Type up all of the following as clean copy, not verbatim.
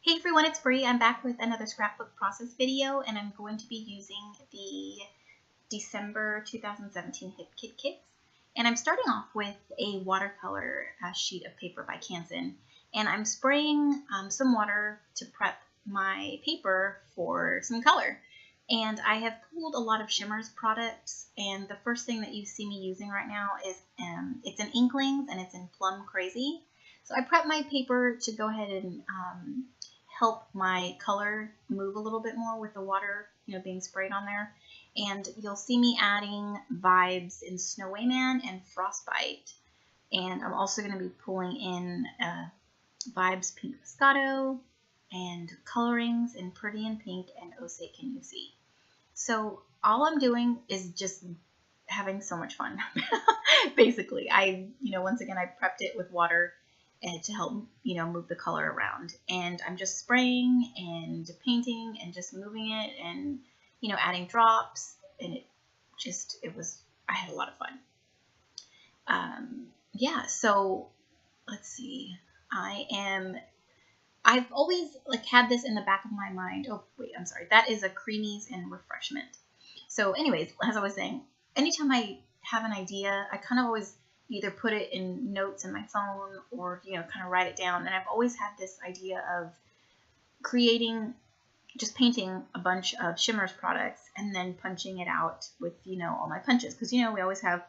Hey everyone, it's Bree. I'm back with another scrapbook process video, and I'm going to be using the December 2017 Hip Kit kits. And I'm starting off with a watercolor sheet of paper by Canson, and I'm spraying some water to prep my paper for some color. And I have pulled a lot of Shimmers products, and the first thing that you see me using right now is it's in Inklings and it's in Plum Crazy. So I prep my paper to go ahead and help my color move a little bit more with the water, being sprayed on there. And you'll see me adding vibes in Snow Wayman and Frostbite. And I'm also going to be pulling in vibes Pink Moscato and colorings in Pretty in Pink and Oh Say Can You See. So all I'm doing is just having so much fun. Basically, once again, I prepped it with water and to help, move the color around. And I'm just spraying and painting and just moving it and, adding drops. And I had a lot of fun. Yeah, so let's see. I've always had this in the back of my mind. Oh, wait, I'm sorry. That is a Creamies and Refreshment. So anyways, as I was saying, anytime I have an idea, I kind of always either put it in notes in my phone or, kind of write it down. And I've always had this idea of just painting a bunch of Shimmers products and then punching it out with, all my punches. Because, we always have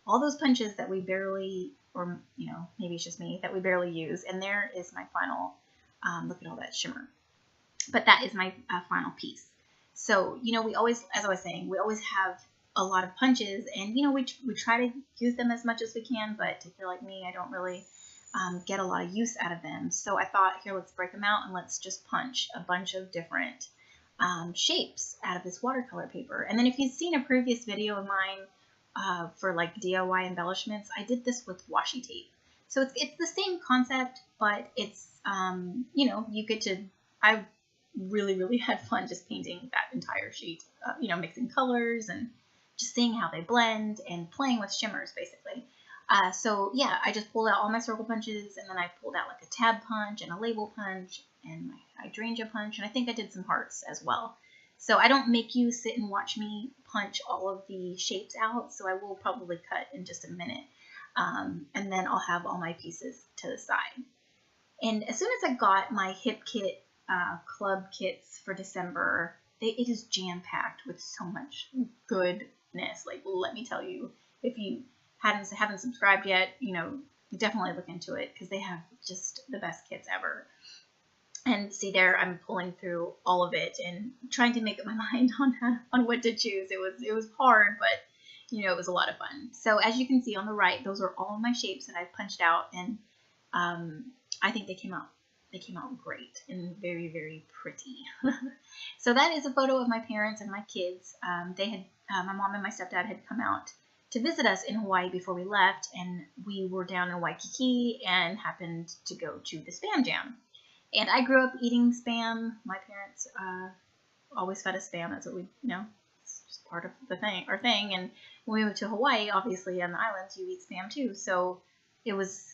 all those punches that we barely, or, maybe it's just me, that we barely use. And there is my final, look at all that shimmer. But that is my final piece. So, we always, as I was saying, we always have a lot of punches, and we try to use them as much as we can, but if you're like me, I don't really get a lot of use out of them. So I thought, here, let's break them out and let's just punch a bunch of different shapes out of this watercolor paper. And then if you've seen a previous video of mine for DIY embellishments, I did this with washi tape. So it's the same concept, but it's you get to, I really had fun just painting that entire sheet, mixing colors and just seeing how they blend and playing with shimmers, basically. So yeah, I just pulled out all my circle punches, and then I pulled out a tab punch and a label punch and my hydrangea punch, and I think I did some hearts as well. So I don't make you sit and watch me punch all of the shapes out, so I will probably cut in just a minute. And then I'll have all my pieces to the side. And as soon as I got my Hip Kit club kits for December, it is jam-packed with so much goodness. Let me tell you, if you haven't subscribed yet, definitely look into it, because they have just the best kits ever. And see there, I'm pulling through all of it and trying to make up my mind on what to choose. It was hard, but it was a lot of fun. So as you can see on the right, those are all of my shapes that I punched out, and I think they came out great and very, very pretty. So that is a photo of my parents and my kids. My mom and my stepdad had come out to visit us in Hawaii before we left, and we were down in Waikiki and happened to go to the Spam Jam. And I grew up eating Spam. My parents always fed us Spam. That's what it's just part of our thing. And when we went to Hawaii, obviously on the islands, you eat Spam too. So it was,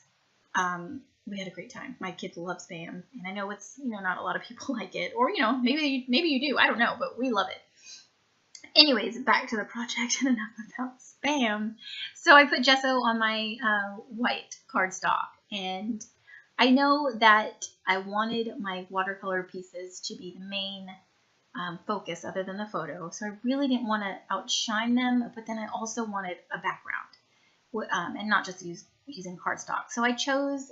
we had a great time. My kids love Spam, and I know it's, not a lot of people like it, or, maybe you do. I don't know, but we love it. Anyways, back to the project and enough about Spam. So I put gesso on my white cardstock, and I know that I wanted my watercolor pieces to be the main focus other than the photo. So I really didn't want to outshine them, but then I also wanted a background and not just using cardstock. So I chose,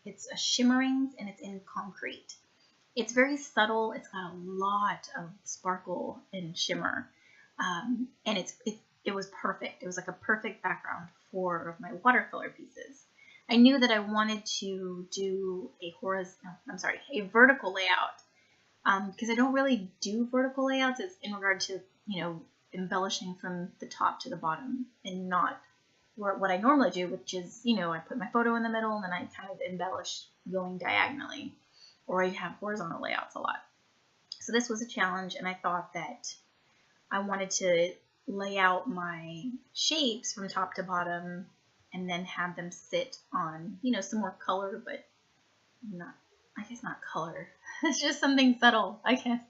it's a Shimmerings, and it's in Concrete. It's very subtle. It's got a lot of sparkle and shimmer. And it was perfect. It was like a perfect background for my watercolor pieces. I knew that I wanted to do a vertical layout, because I don't really do vertical layouts. It's in regard to, embellishing from the top to the bottom, and not what I normally do, which is, I put my photo in the middle and then I kind of embellish going diagonally, or I have horizontal layouts a lot. So this was a challenge, and I thought that I wanted to lay out my shapes from top to bottom and then have them sit on, some more color, but not I guess not color. It's just something subtle, I guess.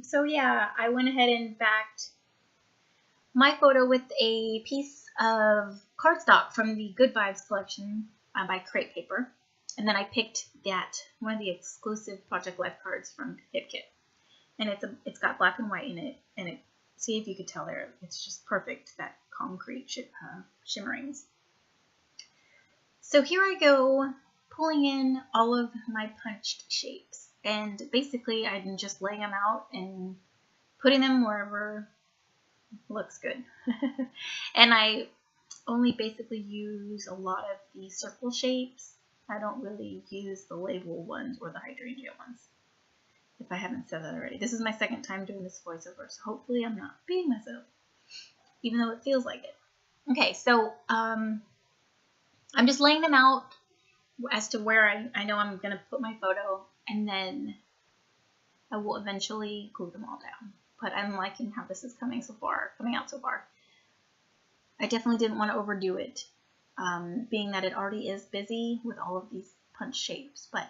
So yeah, I went ahead and backed my photo with a piece of cardstock from the Good Vibes collection by Crate Paper. And then I picked one of the exclusive Project Life cards from HipKit. And it's got black and white in it. And see if you could tell there, it's just perfect, that concrete shimmerings. So here I go, pulling in all of my punched shapes. And basically, I'm just laying them out and putting them wherever looks good. And I only basically use a lot of the circle shapes. I don't really use the label ones or the hydrangea ones, if I haven't said that already. This is my second time doing this voiceover, so hopefully I'm not beating myself, even though it feels like it. Okay, so I'm just laying them out as to where I know I'm going to put my photo, and then I will eventually glue them all down. But I'm liking how this is coming out so far. I definitely didn't want to overdo it, being that it already is busy with all of these punch shapes. But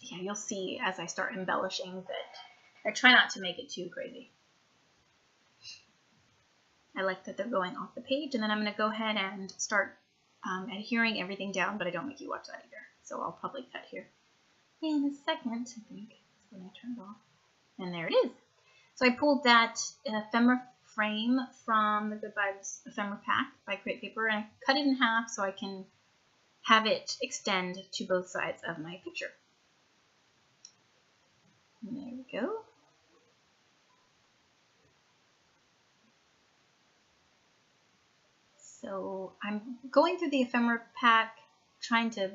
yeah, you'll see as I start embellishing that I try not to make it too crazy. I like that they're going off the page, and then I'm going to go ahead and start adhering everything down, but I don't make you watch that either. So I'll probably cut here in a second, I think. That's when I turn it off. And there it is. So I pulled that ephemera frame from the Good Vibes ephemera pack by Crate Paper, and I cut it in half so I can have it extend to both sides of my picture. And there we go. So I'm going through the ephemera pack, trying to,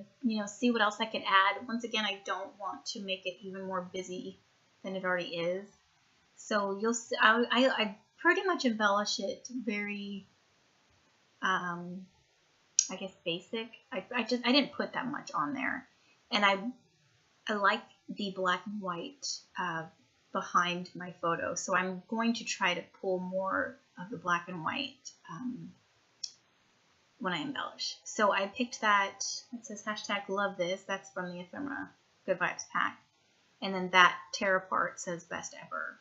see what else I could add. Once again, I don't want to make it even more busy than it already is. So you'll see, I pretty much embellish it very, I guess, basic. I didn't put that much on there. And I like the black and white behind my photo. So I'm going to try to pull more of the black and white when I embellish. So I picked that, it says #love this. That's from the ephemera Good Vibes pack. And then that tear apart says best ever.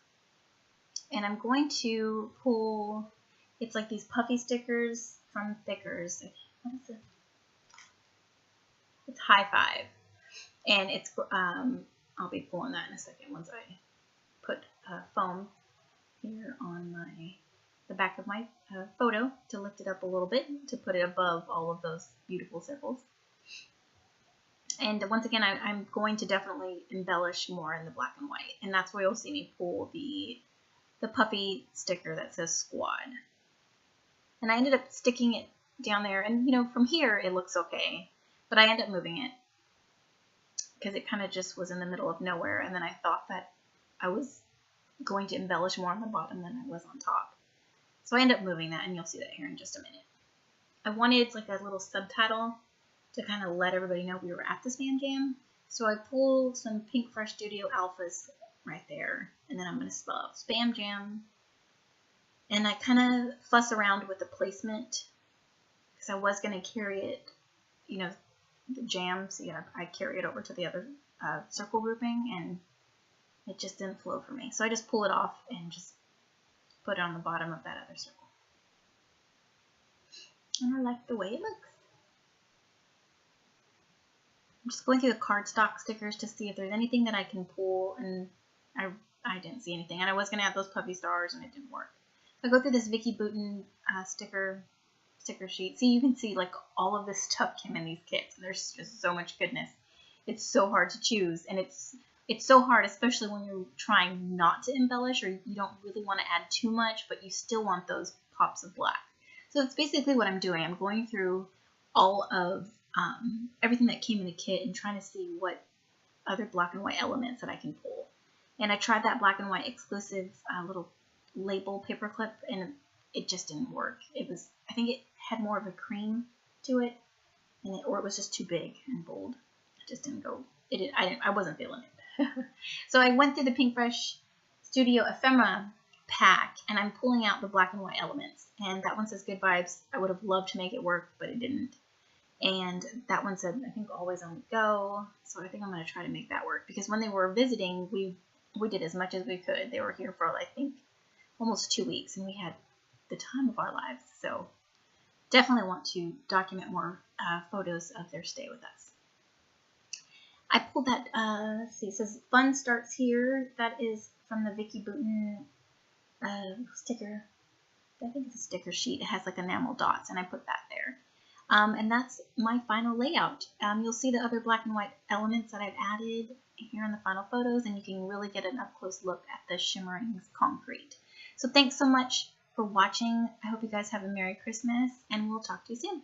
And I'm going to pull, it's like these puffy stickers from Thickers. What is it? It's High Five. And it's, I'll be pulling that in a second once I put foam here on the back of my photo to lift it up a little bit, to put it above all of those beautiful circles. And once again, I'm going to definitely embellish more in the black and white. And that's where you'll see me pull the puffy sticker that says Squad. And I ended up sticking it down there. And, from here, it looks okay. But I ended up moving it because it kind of just was in the middle of nowhere. And then I thought that I was going to embellish more on the bottom than I was on top. So I ended up moving that, and you'll see that here in just a minute. I wanted like a little subtitle to kind of let everybody know we were at the Spam Jam. So I pulled some Pink Fresh Studio Alphas right there, and then I'm going to spell out Spam Jam. And I kind of fuss around with the placement because I was going to carry it, the jam. So yeah, I carry it over to the other circle grouping, and it just didn't flow for me. So I just pull it off and just put it on the bottom of that other circle. And I like the way it looks. I'm just going through the cardstock stickers to see if there's anything that I can pull, and I didn't see anything. And I was going to add those puffy stars, and it didn't work. I go through this Vicky Bouton sticker sheet. See, you can see like all of this stuff came in these kits. There's just so much goodness. It's so hard to choose, and it's so hard, especially when you're trying not to embellish, or you don't really want to add too much, but you still want those pops of black. So that's basically what I'm doing. I'm going through all of everything that came in the kit and trying to see what other black and white elements that I can pull. And I tried that black and white exclusive little label paperclip, and it just didn't work. I think it had more of a cream to it, or it was just too big and bold. It just didn't go. I wasn't feeling it. So I went through the Pink Fresh Studio Ephemera pack, and I'm pulling out the black and white elements. And that one says Good Vibes. I would have loved to make it work, but it didn't. And that one said, I think, always on the go. So I think I'm going to try to make that work, because when they were visiting, we did as much as we could. They were here for, I think, almost 2 weeks, and we had the time of our lives. So definitely want to document more photos of their stay with us. I pulled that, let's see, it says fun starts here. That is from the Vicky Boutin sticker. I think it's a sticker sheet. It has like enamel dots, and I put that there. And that's my final layout. You'll see the other black and white elements that I've added here in the final photos, and you can really get an up-close look at the shimmering concrete. So thanks so much for watching. I hope you guys have a Merry Christmas, and we'll talk to you soon.